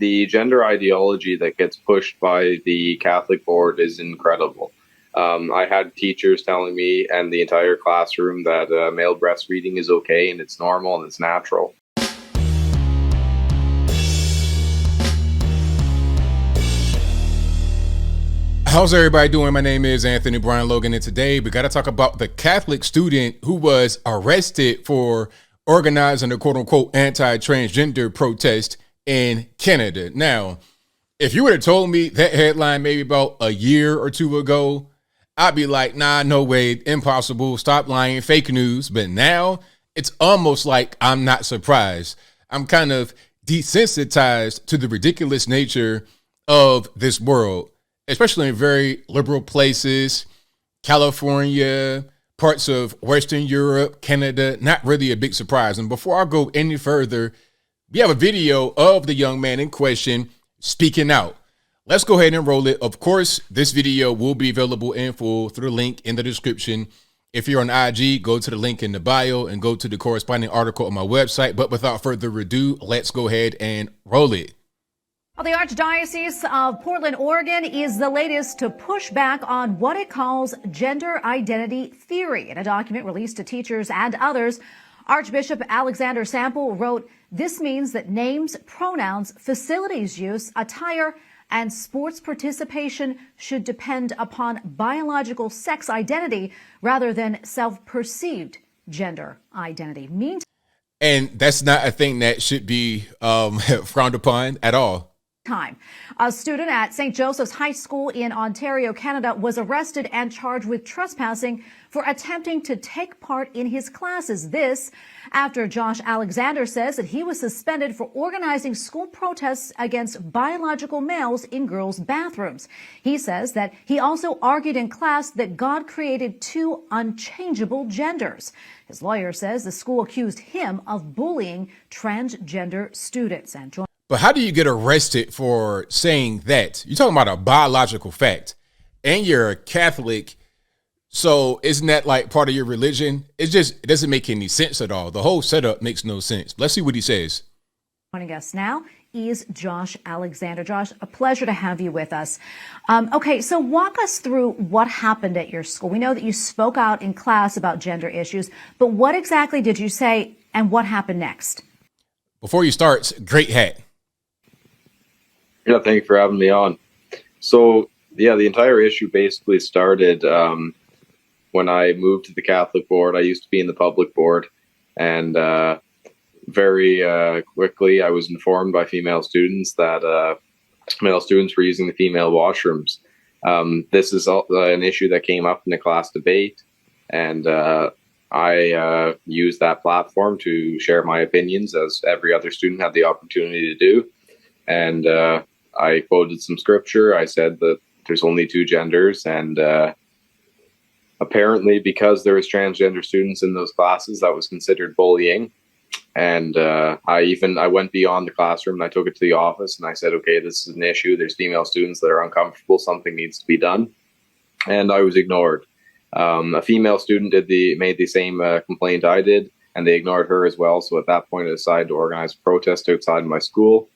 The gender ideology that gets pushed by the Catholic board is incredible. I had teachers telling me and the entire classroom that male breastfeeding is okay and it's normal and it's natural. How's everybody doing? My name is Anthony Brian Logan, and today we got to talk about the Catholic student who was arrested for organizing a quote-unquote anti-transgender protest in Canada. Now, if you would have told me that headline maybe about a year or two ago, I'd be like, nah, no way, impossible, stop lying, fake news. But now it's almost like I'm not surprised. I'm kind of desensitized to the ridiculous nature of this world, especially in very liberal places, California, parts of Western Europe, Canada, not really a big surprise. And before I go any further, we have a video of the young man in question speaking out. Let's go ahead and roll it. Of course, this video will be available in full through the link in the description. If you're on IG, go to the link in the bio and go to the corresponding article on my website. But without further ado, let's go ahead and roll it. Well, the Archdiocese of Portland, Oregon is the latest to push back on what it calls gender identity theory. In a document released to teachers and others, Archbishop Alexander Sample wrote, "This means that names, pronouns, facilities use, attire, and sports participation should depend upon biological sex identity rather than self-perceived gender identity." And that's not a thing that should be frowned upon at all. A student at St. Joseph's High School in Ontario, Canada, was arrested and charged with trespassing for attempting to take part in his classes. This after Josh Alexander says that he was suspended for organizing school protests against biological males in girls' bathrooms. He says that he also argued in class that God created two unchangeable genders. His lawyer says the school accused him of bullying transgender students. But how do you get arrested for saying that? You're talking about a biological fact, and you're a Catholic. So isn't that like part of your religion? It doesn't make any sense at all. The whole setup makes no sense. Let's see what he says. Joining us now is Josh Alexander. Josh, a pleasure to have you with us. Okay, so walk us through what happened at your school. We know that you spoke out in class about gender issues, but what exactly did you say and what happened next? Before you start, great hat. Yeah, thank you for having me on. So, yeah, the entire issue basically started when I moved to the Catholic board. I used to be in the public board, and very quickly I was informed by female students that male students were using the female washrooms. This is an issue that came up in a class debate, and I used that platform to share my opinions, as every other student had the opportunity to do. And I quoted some scripture. I said that there's only two genders, and apparently because there was transgender students in those classes, that was considered bullying. And I went beyond the classroom, and I took it to the office, and I said, okay, this is an issue. There's female students that are uncomfortable. Something needs to be done. And I was ignored. A female student made the same complaint I did, and they ignored her as well. So at that point, I decided to organize a protest outside my school.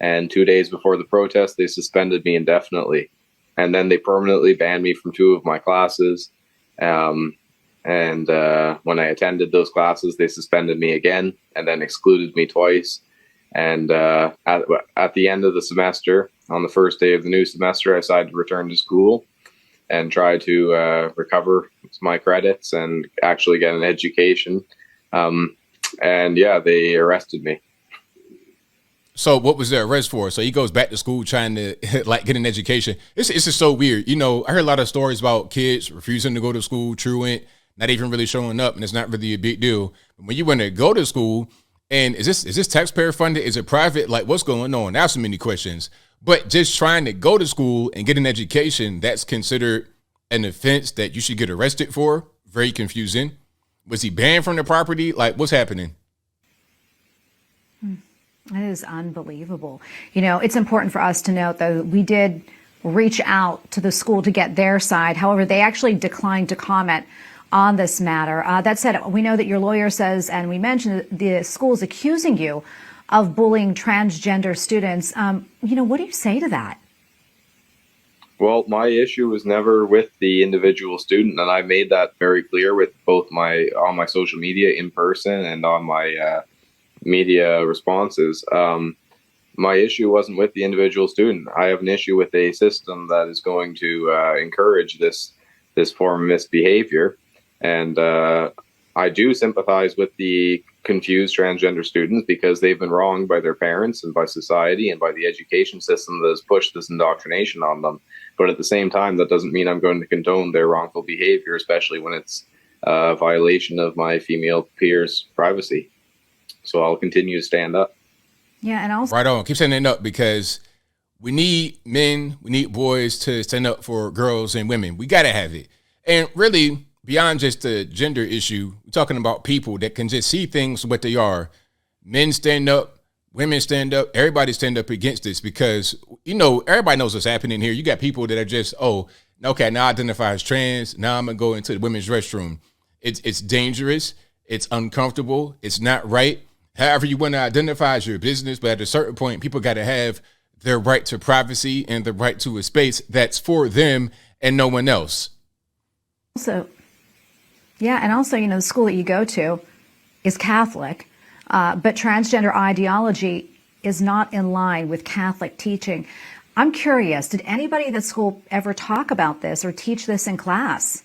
And 2 days before the protest, they suspended me indefinitely. And then they permanently banned me from two of my classes. And when I attended those classes, they suspended me again and then excluded me twice. And at the end of the semester, on the first day of the new semester, I decided to return to school and try to recover my credits and actually get an education. And yeah, they arrested me. So what was the arrest for? So he goes back to school trying to like get an education. It's just so weird. You know, I heard a lot of stories about kids refusing to go to school, truant, not even really showing up, and it's not really a big deal. But when you want to go to school, and is this taxpayer funded? Is it private? Like, what's going on? Now, so many questions. But just trying to go to school and get an education, that's considered an offense that you should get arrested for. Very confusing. Was he banned from the property? Like, what's happening? That is unbelievable. You know, it's important for us to note, though, we did reach out to the school to get their side. However, they actually declined to comment on this matter. That said, we know that your lawyer says, and we mentioned the school is accusing you of bullying transgender students. What do you say to that? Well, my issue was never with the individual student, and I made that very clear with both on my social media in person and on my media responses. My issue wasn't with the individual student. I have an issue with a system that is going to encourage this form of misbehavior, and I do sympathize with the confused transgender students because they've been wronged by their parents and by society and by the education system that has pushed this indoctrination on them. But at the same time, that doesn't mean I'm going to condone their wrongful behavior, especially when it's a violation of my female peers' privacy. So I'll continue to stand up. Yeah, and also Right on. Keep standing up, because we need men, we need boys to stand up for girls and women. We got to have it. And really, beyond just the gender issue, we're talking about people that can just see things what they are. Men stand up, women stand up, everybody stand up against this, because, everybody knows what's happening here. You got people that are just, okay, now I identify as trans. Now I'm going to go into the women's restroom. It's dangerous. It's uncomfortable. It's not right. However you want to identify as your business, but at a certain point, people got to have their right to privacy and the right to a space that's for them and no one else. the school that you go to is Catholic, but transgender ideology is not in line with Catholic teaching. I'm curious, did anybody at the school ever talk about this or teach this in class?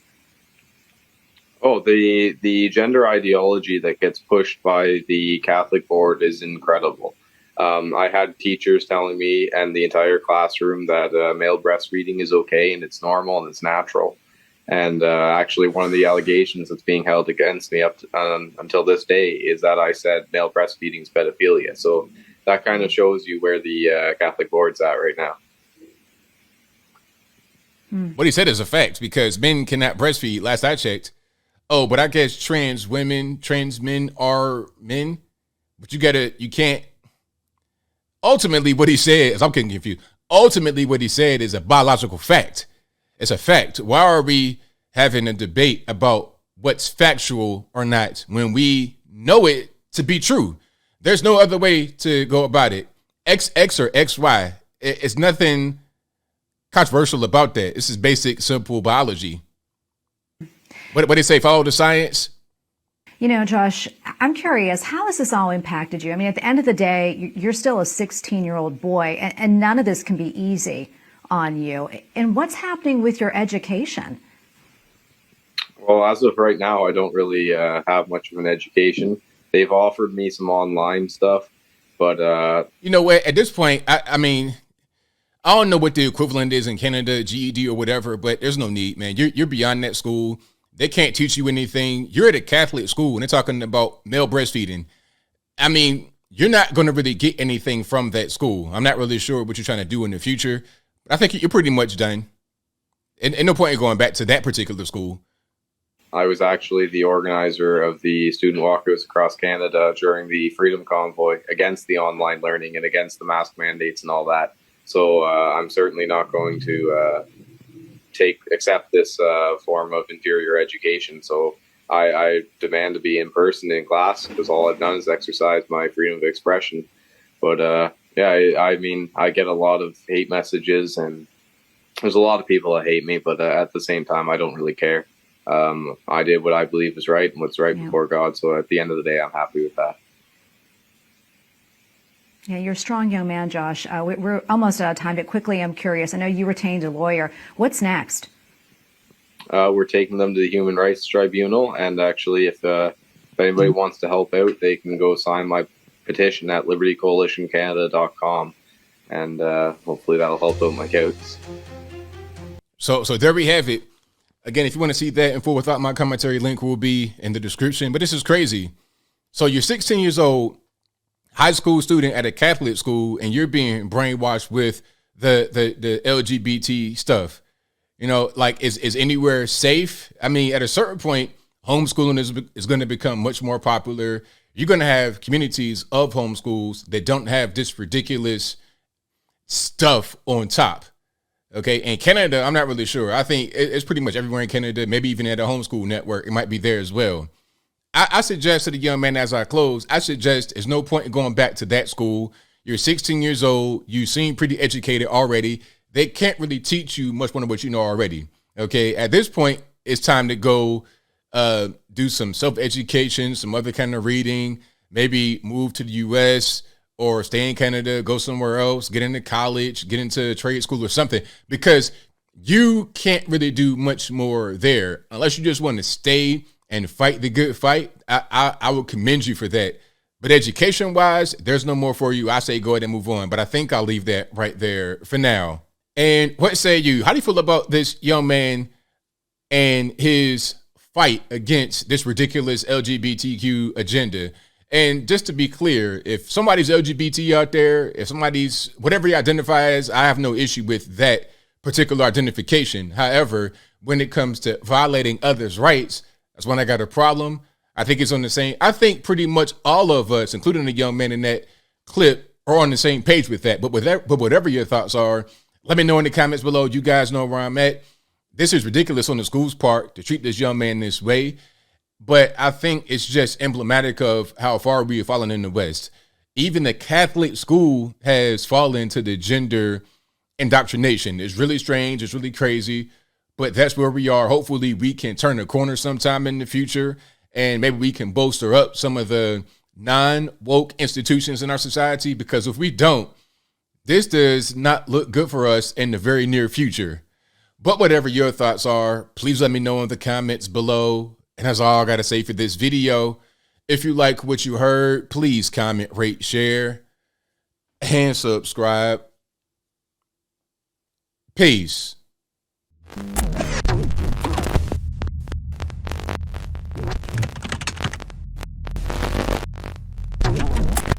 Oh, the gender ideology that gets pushed by the Catholic board is incredible. I had teachers telling me and the entire classroom that male breastfeeding is okay and it's normal and it's natural. And actually, one of the allegations that's being held against me until this day is that I said male breastfeeding is pedophilia. So that kind of shows you where the Catholic board's at right now. What he said is a fact, because men cannot breastfeed, last I checked. Oh, but I guess trans men are men. But you can't. Ultimately, what he said is, I'm getting confused. Ultimately, what he said is a biological fact. It's a fact. Why are we having a debate about what's factual or not when we know it to be true? There's no other way to go about it. XX or XY. It's nothing controversial about that. This is basic, simple biology. What do they say? Follow the science? Josh, I'm curious, how has this all impacted you? I mean, at the end of the day, you're still a 16-year-old boy, and none of this can be easy on you. And what's happening with your education? Well, as of right now, I don't really have much of an education. They've offered me some online stuff, but you know what? At this point, I mean, I don't know what the equivalent is in Canada, GED or whatever, but there's no need, man. You're beyond that school. They can't teach you anything. You're at a Catholic school and they're talking about male breastfeeding. I mean, you're not going to really get anything from that school. I'm not really sure what you're trying to do in the future. But I think you're pretty much done. And no point in going back to that particular school. I was actually the organizer of the student walkers across Canada during the Freedom Convoy against the online learning and against the mask mandates and all that. So I'm certainly not going to accept this form of inferior education. So I demand to be in person in class, because all I've done is exercise my freedom of expression. But I mean, I get a lot of hate messages, and there's a lot of people that hate me, but at the same time, I don't really care. I did what I believe is right and what's right before God. So at the end of the day, I'm happy with that. Yeah, you're a strong young man, Josh. We're almost out of time, but quickly, I'm curious. I know you retained a lawyer. What's next? We're taking them to the Human Rights Tribunal, and actually, if anybody wants to help out, they can go sign my petition at libertycoalitioncanada.com, and hopefully that'll help out my case. So there we have it. Again, if you want to see that info without my commentary, link will be in the description. But this is crazy. So you're 16 years old, high school student at a Catholic school, and you're being brainwashed with the LGBT stuff. Like, is anywhere safe? I mean, at a certain point, homeschooling is going to become much more popular. You're going to have communities of homeschools that don't have this ridiculous stuff on top. Okay. In Canada, I'm not really sure. I think it's pretty much everywhere in Canada, maybe even at a homeschool network, it might be there as well. I suggest to the young man as I close, I suggest there's no point in going back to that school. You're 16 years old. You seem pretty educated already. They can't really teach you much more than what you know already. Okay. At this point, it's time to go do some self-education, some other kind of reading, maybe move to the US or stay in Canada, go somewhere else, get into college, get into trade school or something, because you can't really do much more there unless you just want to stay and fight the good fight. I would commend you for that. But education wise, there's no more for you. I say go ahead and move on. But I think I'll leave that right there for now. And what say you? How do you feel about this young man and his fight against this ridiculous LGBTQ agenda? And just to be clear, if somebody's LGBT out there, if somebody's whatever you identify as, I have no issue with that particular identification. However, when it comes to violating others' rights, that's when I got a problem. I think it's on the same. I think pretty much all of us, including the young man in that clip, are on the same page with that. But whatever your thoughts are, let me know in the comments below. You guys know where I'm at. This is ridiculous on the school's part to treat this young man this way. But I think it's just emblematic of how far we have fallen in the West. Even the Catholic school has fallen to the gender indoctrination. It's really strange. It's really crazy. But that's where we are. Hopefully we can turn a corner sometime in the future. And maybe we can bolster up some of the non-woke institutions in our society. Because if we don't, this does not look good for us in the very near future. But whatever your thoughts are, please let me know in the comments below. And that's all I got to say for this video. If you like what you heard, please comment, rate, share, and subscribe. Peace.